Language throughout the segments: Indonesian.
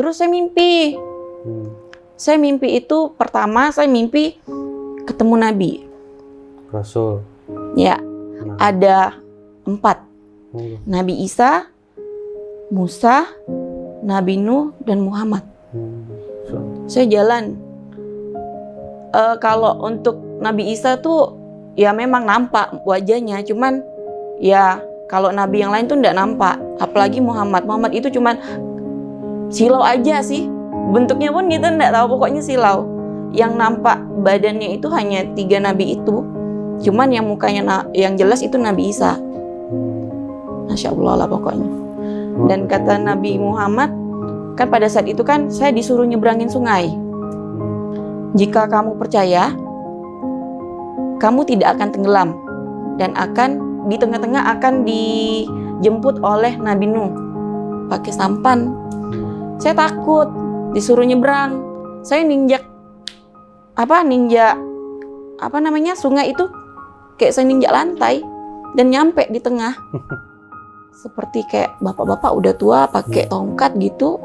Terus saya mimpi. Saya mimpi itu pertama saya mimpi ketemu Nabi. Rasul. Ya, ada 4. Oh. Nabi Isa, Musa, Nabi Nuh, dan Muhammad. Saya jalan. Kalau untuk Nabi Isa tuh ya memang nampak wajahnya, cuman ya kalau Nabi yang lain tuh nggak nampak. Apalagi Muhammad. Muhammad itu cuman silau aja sih. Bentuknya pun kita nggak tahu, pokoknya silau. Yang nampak badannya itu hanya 3 Nabi itu. Cuman yang mukanya yang jelas itu Nabi Isa. Masya Allah lah pokoknya. Dan kata Nabi Muhammad, kan pada saat itu kan saya disuruh nyebrangin sungai. Jika kamu percaya, kamu tidak akan tenggelam. Dan akan di tengah-tengah akan dijemput oleh Nabi Nuh pakai sampan. Saya takut disuruh nyebrang. Saya ninjak sungai itu kayak saya ninjak lantai dan nyampe di tengah. Seperti kayak bapak-bapak udah tua pakai tongkat gitu,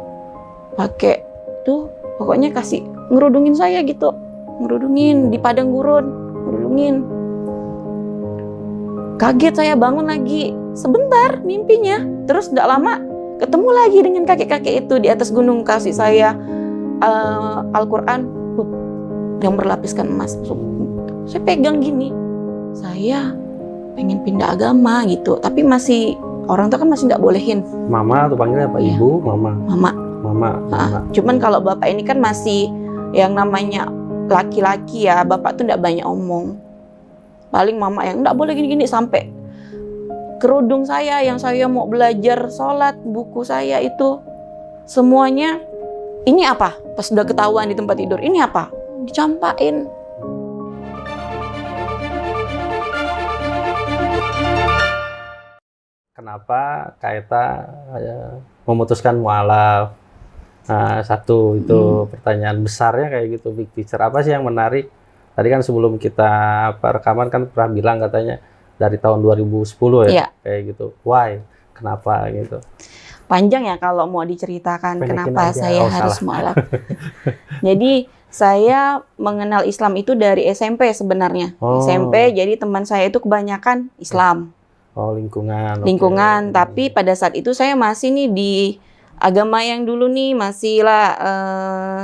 pakai tuh pokoknya kasih ngerudungin saya gitu, ngerudungin di padang gurun, ngerudungin. Kaget saya, bangun lagi sebentar mimpinya, terus tidak lama ketemu lagi dengan kakek-kakek itu di atas gunung, kasih saya Al-Quran yang berlapiskan emas. Saya pegang gini, saya pengen pindah agama gitu, tapi masih orang tua kan masih nggak bolehin. Mama tuh panggilnya apa? Ya. Ibu, mama. Mama. Cuman kalau bapak ini kan masih yang namanya laki-laki ya, bapak tuh nggak banyak omong. Paling mama yang nggak boleh gini-gini, sampai kerudung saya yang saya mau belajar sholat, buku saya itu semuanya, ini apa? Pas udah ketahuan di tempat tidur, ini apa? Dicampain. Kenapa Kak Eta memutuskan mualaf? Nah, satu itu pertanyaan besarnya kayak gitu, big picture. Apa sih yang menarik? Tadi kan sebelum kita rekaman kan pernah bilang katanya dari tahun 2010 ya, kayak gitu. Why? Kenapa gitu? Panjang ya kalau mau diceritakan kenapa aja. saya harus mualaf. Jadi saya mengenal Islam itu dari SMP sebenarnya. SMP, jadi teman saya itu kebanyakan Islam. Oh, lingkungan. Lingkungan, tapi pada saat itu saya masih nih di agama yang dulu nih, masih lah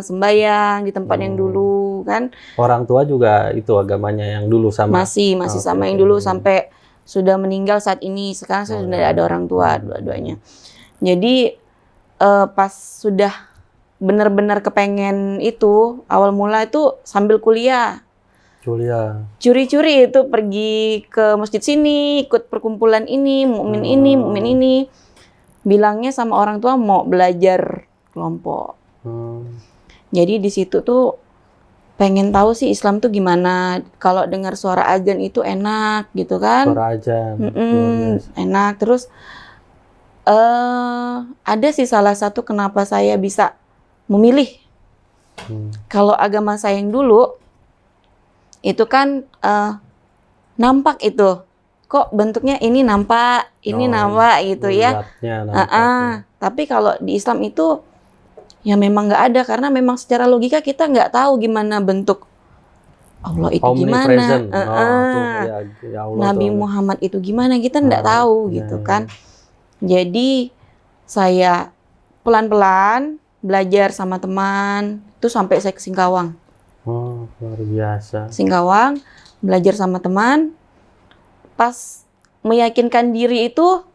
sembahyang di tempat yang dulu kan. Orang tua juga itu agamanya yang dulu sama? Masih sama yang dulu sampai sudah meninggal saat ini. Sekarang saya sudah ada orang tua dua-duanya. Jadi pas sudah benar-benar kepengen itu, awal mula itu sambil kuliah. Curi-curi itu pergi ke masjid sini, ikut perkumpulan ini, mukmin ini. Bilangnya sama orang tua mau belajar kelompok. Jadi di situ tuh pengen tahu sih Islam tuh gimana. Kalau dengar suara azan itu enak gitu kan. Suara azan. Enak. Terus ada sih salah satu kenapa saya bisa memilih. Kalau agama saya yang dulu itu kan nampak itu, kok bentuknya ini nampak, ini nampak gitu ya. Tapi kalau di Islam itu ya memang nggak ada, karena memang secara logika kita nggak tahu gimana bentuk Allah itu gimana, Nabi Muhammad itu gimana, kita nggak tahu gitu kan. Jadi saya pelan-pelan belajar sama teman, itu sampai saya ke Singkawang. Oh, luar biasa. Singkawang, belajar sama teman. Pas meyakinkan diri itu,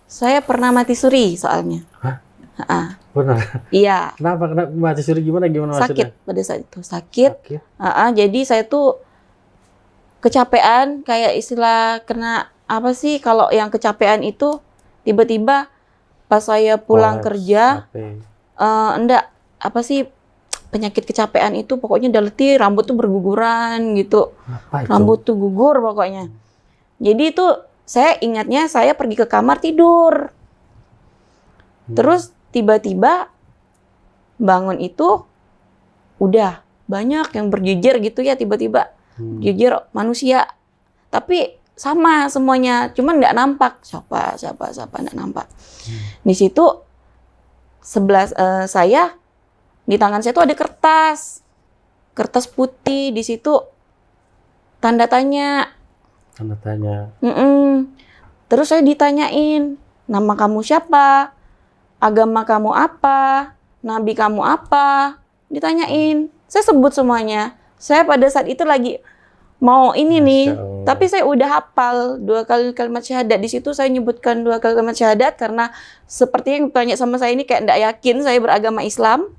saya pernah mati suri soalnya. Hah? Benar? Iya. Kenapa mati suri, gimana sakit maksudnya? pada saat itu, sakit. Jadi saya tuh kecapean, kayak istilah kena apa sih, kalau yang kecapean itu tiba-tiba pas saya pulang kerja, penyakit kecapean itu pokoknya udah letih, rambut tuh berguguran gitu. Rambut tuh gugur pokoknya. Jadi itu saya ingatnya saya pergi ke kamar tidur. Terus tiba-tiba bangun itu udah banyak yang berjejer gitu ya, tiba-tiba jejer manusia. Tapi sama semuanya, cuman nggak nampak siapa nggak nampak. Di situ sebelah saya, di tangan saya tuh ada kertas putih, di situ tanda tanya. Tanda tanya. Terus saya ditanyain, nama kamu siapa, agama kamu apa, nabi kamu apa, ditanyain. Saya sebut semuanya. Saya pada saat itu lagi mau ini nih, Masya Allah. tapi saya udah hafal 2 kali kalimat syahadat. Di situ saya nyebutkan 2 kali kalimat syahadat karena seperti yang bertanya sama saya ini kayak nggak yakin saya beragama Islam.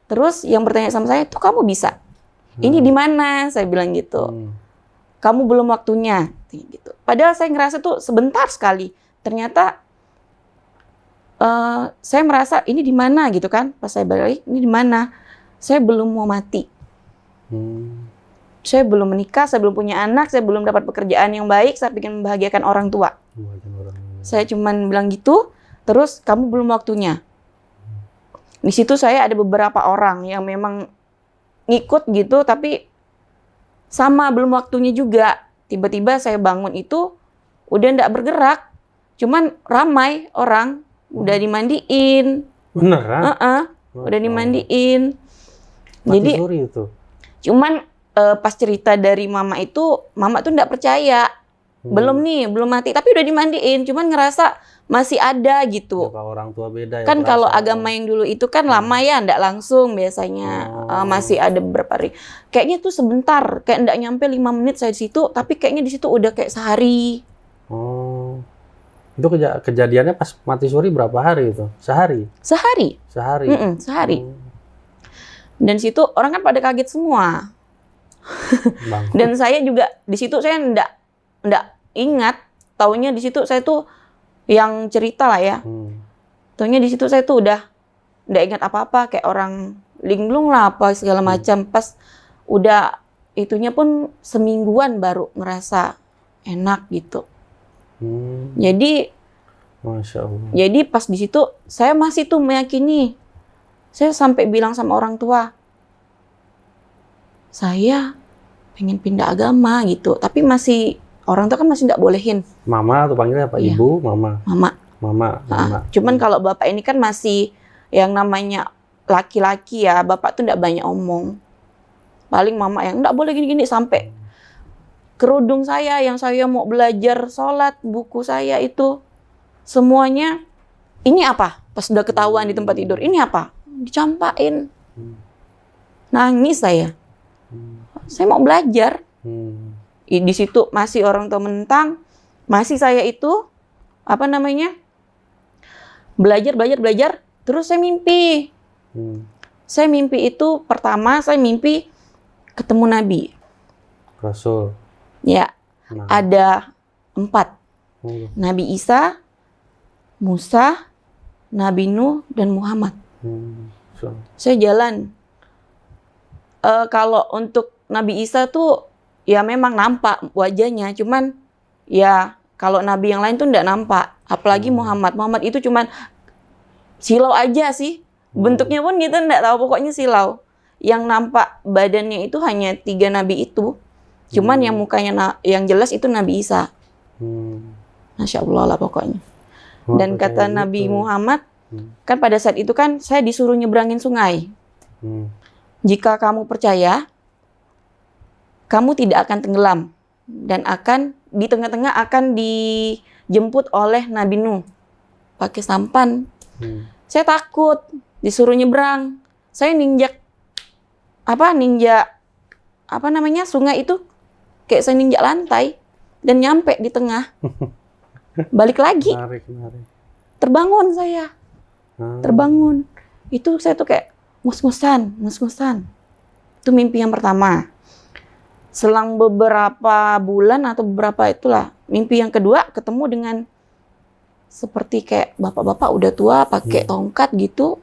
Terus yang bertanya sama saya, tuh kamu bisa? Ini di mana? Saya bilang gitu. Kamu belum waktunya, gitu. Padahal saya ngerasa tuh sebentar sekali. Ternyata saya merasa ini di mana gitu kan? Pas saya balik, ini di mana? Saya belum mau mati. Saya belum menikah, saya belum punya anak, saya belum dapat pekerjaan yang baik, saya ingin membahagiakan orang tua. Saya cuman bilang gitu, terus kamu belum waktunya. Di situ saya ada beberapa orang yang memang ngikut gitu, tapi sama belum waktunya juga. Tiba-tiba saya bangun itu udah nggak bergerak, cuman ramai orang, udah dimandiin. Beneran? Udah dimandiin. Mati Jadi suri itu. cuman pas cerita dari mama tuh nggak percaya. Belum mati, tapi udah dimandiin, cuman ngerasa masih ada Ya, gitu. kalau orang tua beda ya. Kan kalau perasaan. agama yang dulu itu kan lama ya, ndak langsung biasanya. Masih ada beberapa hari. Kayaknya tuh sebentar, kayak ndak nyampe 5 menit saya di situ, tapi kayaknya di situ udah kayak sehari. Oh. Itu kejadiannya pas mati suri berapa hari itu? Sehari? Sehari. Sehari? Sehari. Dan situ orang kan pada kaget semua. Bang. Dan saya juga di situ saya ndak ingat, taunya di situ saya tuh yang cerita lah ya. Taunya di situ saya tuh udah ndak ingat apa-apa, kayak orang linglung lah apa segala macam. Pas udah itunya pun semingguan baru ngerasa enak gitu. Jadi Masya Allah. Jadi pas di situ saya masih tuh meyakini. Saya sampai bilang sama orang tua, saya pengen pindah agama gitu. Tapi masih orang tua kan masih nggak bolehin. Mama atau panggilnya apa? Iya. Ibu, mama. Mama. Mama. Cuman kalau bapak ini kan masih yang namanya laki-laki ya, bapak tuh nggak banyak omong. Paling mama yang nggak boleh gini-gini, sampai kerudung saya yang saya mau belajar sholat, buku saya itu semuanya, ini apa? Pas udah ketahuan di tempat tidur, ini apa? Dicampain. Nangis saya. Saya mau belajar. Di situ masih orang tua menentang, masih saya itu belajar, terus saya mimpi. Saya mimpi itu pertama saya mimpi ketemu Nabi. Rasul. Ya, Nah. ada 4. Nabi Isa, Musa, Nabi Nuh, dan Muhammad. Saya jalan. Kalau untuk Nabi Isa tuh ya memang nampak wajahnya, cuman ya kalau Nabi yang lain tuh nggak nampak. Apalagi Muhammad. Muhammad itu cuman silau aja sih. Bentuknya pun kita nggak tahu, pokoknya silau. Yang nampak badannya itu hanya 3 Nabi itu. Cuman yang mukanya yang jelas itu Nabi Isa. Masya Allah lah pokoknya. Dan kata Nabi Muhammad, kan pada saat itu kan saya disuruh nyebrangin sungai. Jika kamu percaya, kamu tidak akan tenggelam. Dan di tengah-tengah akan dijemput oleh Nabi Nuh. Pakai sampan. Saya takut, disuruh nyebrang. Saya ninjak sungai itu. Kayak saya ninjak lantai. Dan nyampe di tengah. Balik lagi. Menarik. Terbangun saya. Terbangun. Itu saya tuh kayak mus-musan. Itu mimpi yang pertama. Selang beberapa bulan atau beberapa itulah, mimpi yang kedua ketemu dengan seperti kayak bapak-bapak udah tua pakai tongkat gitu.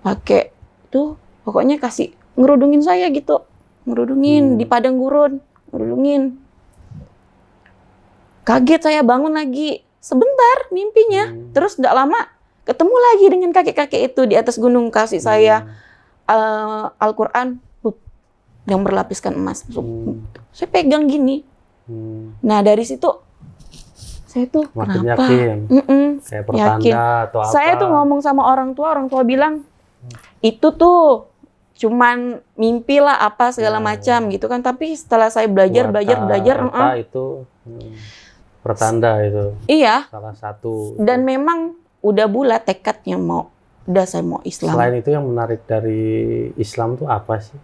Pakai tuh pokoknya kasih ngerudungin saya gitu. Ngerudungin di padang gurun, ngerudungin. Kaget saya, bangun lagi. Sebentar mimpinya. Terus nggak lama ketemu lagi dengan kakek-kakek itu di atas gunung, kasih saya Al-Quran yang berlapiskan emas. Saya pegang gini. Nah dari situ Saya tuh Makin kenapa? yakin. Mm-mm. Kayak Yakin. pertanda atau apa? Saya tuh ngomong sama orang tua bilang itu tuh cuman mimpi lah apa segala Ya. macam gitu kan. Tapi setelah saya belajar Eta itu pertanda itu. iya. Salah satu. Dan memang udah bulat tekadnya saya mau Islam. Selain itu yang menarik dari Islam tuh apa sih?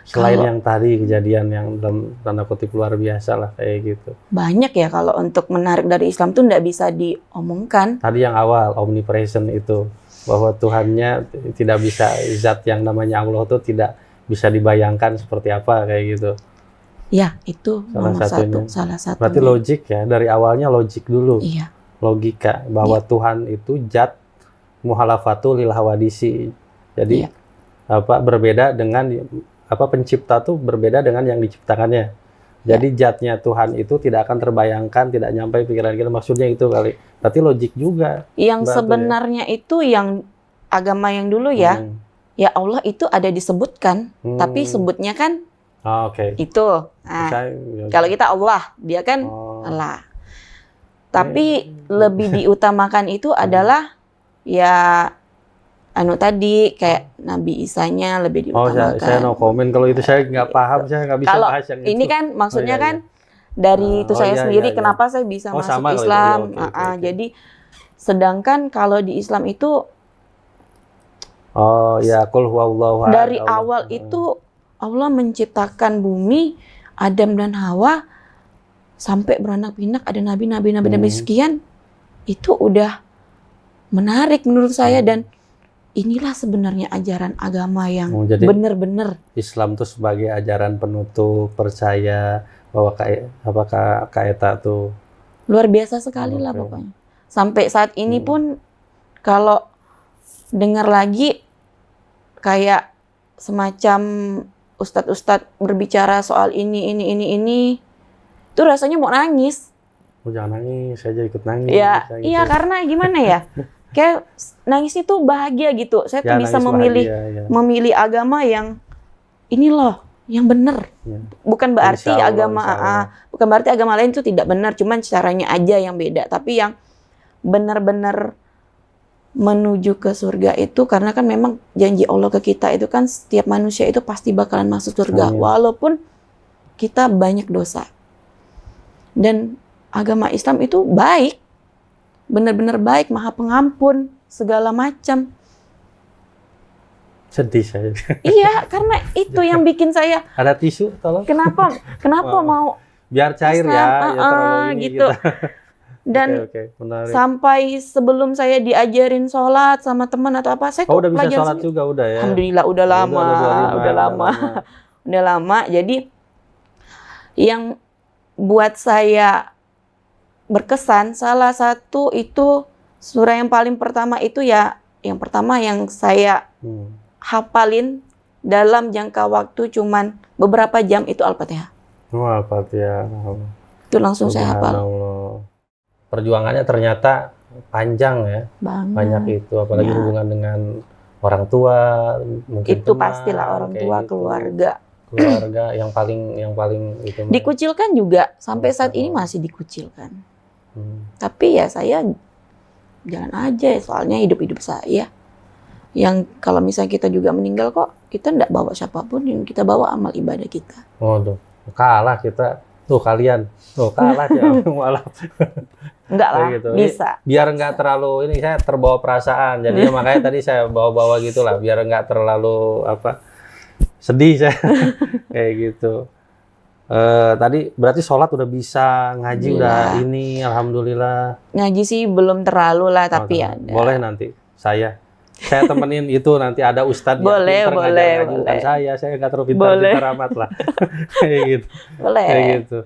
Selain Kalau- yang tadi kejadian yang dalam tanda kutip luar biasa lah kayak gitu. Banyak ya kalau untuk menarik dari Islam tuh nggak bisa diomongkan. Tadi yang awal omnipresent itu bahwa Tuhannya tidak bisa, zat yang namanya Allah tuh tidak bisa dibayangkan seperti apa kayak gitu. Ya itu Salah nomor satunya. salah satunya. Berarti logik ya, dari awalnya logik dulu. Iya. Logika bahwa Tuhan itu zat muhalafatu lil hawadisi. Jadi Iya. berbeda dengan pencipta tuh berbeda dengan yang diciptakannya. Jadi zatnya Tuhan itu tidak akan terbayangkan, tidak nyampe pikiran kita. Maksudnya itu kali. Berarti logik juga. Yang Mbak, sebenarnya itu yang agama yang dulu ya, ya Allah itu ada disebutkan, tapi sebutnya kan Oke. itu. Nah, kalau kita Allah, dia kan Allah. Tapi lebih diutamakan itu adalah ya tadi kayak Nabi Isanya lebih diutamakan. saya no comment kalau itu saya nggak paham, saya nggak bisa Kalau bahas yang ini itu. kan maksudnya iya, kan dari itu saya iya, sendiri iya, iya. kenapa saya bisa masuk Sama kalau itu. Islam. Oke, oke. Jadi sedangkan kalau di Islam itu Qul huwallahu ahad. dari awal itu Allah menciptakan bumi, Adam dan Hawa sampai beranak pinak ada nabi sekian, itu udah menarik menurut saya. Dan inilah sebenarnya ajaran agama yang jadi benar-benar Islam tuh sebagai ajaran penutup, percaya bahwa kaeta tuh luar biasa sekali lah pokoknya. Sampai saat ini pun kalau dengar lagi kayak semacam ustadz-ustadz berbicara soal ini itu rasanya mau nangis. jangan nangis, saya ikut nangis. Ya, saya iya gitu. karena gimana ya? Kayak nangis itu bahagia gitu. Saya tuh Ya, bisa nangis bahagia, memilih agama yang ini loh, yang benar. Ya. Bukan berarti Insya Allah. bukan berarti agama lain itu tidak benar, cuman caranya aja yang beda. Tapi yang benar-benar menuju ke surga itu karena kan memang janji Allah ke kita itu kan setiap manusia itu pasti bakalan masuk surga. Amin. Walaupun kita banyak dosa. Dan agama Islam itu baik. Benar-benar baik, Maha Pengampun, segala macam. Sedih saya. Iya, karena itu yang bikin saya Ada tisu, tolong. kenapa mau Biar cair Islam, ya terlalu ini gitu. kita. Dan Oke, menarik. sampai sebelum saya diajarin sholat sama teman atau apa, saya udah bisa pelajaran sholat juga udah ya. Alhamdulillah udah lama, 25, udah lama. Jadi yang buat saya berkesan salah satu itu surah yang paling pertama itu ya, yang pertama yang saya hafalin dalam jangka waktu cuman beberapa jam itu Al-Fatihah. Al-Fatihah. Itu langsung saya hafal. Subhanallah. Perjuangannya ternyata panjang ya. Banyak itu, apalagi hubungan dengan orang tua, mungkin itu teman, pastilah orang tua, gitu. keluarga yang paling itu. dikucilkan juga sampai saat ini masih dikucilkan. Tapi ya saya jalan aja, soalnya hidup saya. Yang kalau misalnya kita juga meninggal kok kita enggak bawa siapapun, yang kita bawa amal ibadah kita. Waduh, kalah kita. Tuh kalian, kalah ya. Malah. Enggak lah, gitu. bisa. Biar nggak terlalu ini, saya terbawa perasaan. Jadi makanya tadi saya bawa-bawa gitulah, biar nggak terlalu sedih saya. Kayak gitu. Tadi berarti sholat udah bisa, ngaji udah ini, alhamdulillah. Ngaji sih belum terlalu lah, tapi ada. Boleh nanti saya temenin itu, nanti ada ustadz yang boleh, pintar ngajar ngaji, bukan saya nggak terlalu pintar amat lah. Kayak gitu. Boleh. Kayak gitu.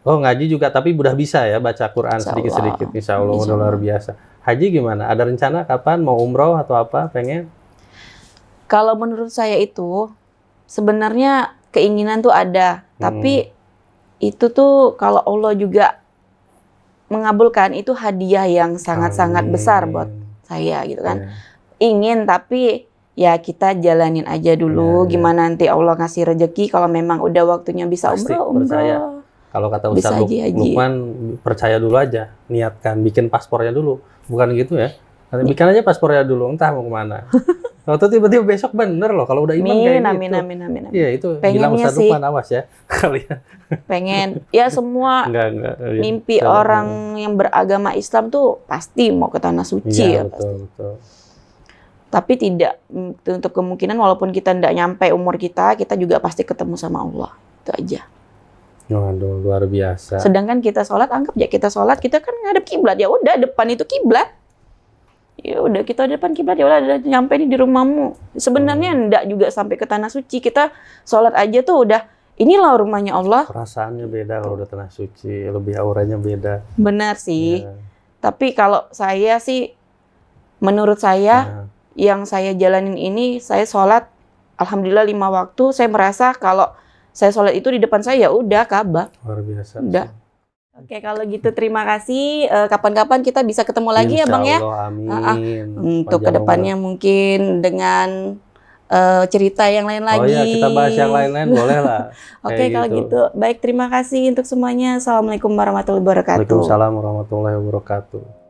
Ngaji juga, tapi udah bisa ya baca Quran sedikit-sedikit, insya Allah udah luar biasa. Haji gimana? Ada rencana kapan mau umroh atau apa? Pengen? Kalau menurut saya itu sebenarnya keinginan tuh ada, tapi itu tuh kalau Allah juga mengabulkan itu hadiah yang sangat-sangat besar buat saya gitu kan. Ingin, tapi ya kita jalanin aja dulu. Gimana nanti Allah ngasih rezeki, kalau memang udah waktunya bisa umroh. Kalau kata Bisa Ustadz haji. Lukman, percaya dulu aja, niatkan, bikin paspornya dulu. Bukan gitu ya. Nanti bikin aja paspornya dulu, entah mau kemana. Kalau tiba-tiba besok bener loh, kalau udah iman kayak Amin, gitu. amin. Iya, itu Pengennya bilang Ustadz sih. Lukman, awas ya. Kalian. Pengen. Ya semua Enggak. Iya. mimpi orang yang beragama Islam tuh pasti mau ke tanah suci Iya, ya pasti. betul. Tapi tidak untuk kemungkinan walaupun kita tidak nyampe umur kita juga pasti ketemu sama Allah. Itu aja. Waduh, luar biasa. Sedangkan kita sholat, anggap ya kita sholat, kita kan ngadep kiblat. Ya udah, depan itu kiblat. Ya udah, kita depan kiblat, ya udah nyampe nih di rumahmu. Sebenarnya enggak juga sampai ke tanah suci. Kita sholat aja tuh udah, inilah rumahnya Allah. Perasaannya beda kalau udah tanah suci, lebih auranya beda. Benar sih. Ya. Tapi kalau saya sih, menurut saya, Nah, yang saya jalanin ini, saya sholat, alhamdulillah 5 waktu, saya merasa kalau saya sholat itu di depan saya, ya udah Ka'bah. luar biasa. Udah. Oke, kalau gitu terima kasih. Kapan-kapan kita bisa ketemu lagi ya Bang ya. Insya Allah, amin. Untuk Panjang kedepannya mungkin dengan cerita yang lain umur. Oh lagi. ya, kita bahas yang lain-lain boleh lah. Oke, Kayak kalau gitu. Baik, terima kasih untuk semuanya. Assalamualaikum warahmatullahi wabarakatuh. Waalaikumsalam warahmatullahi wabarakatuh.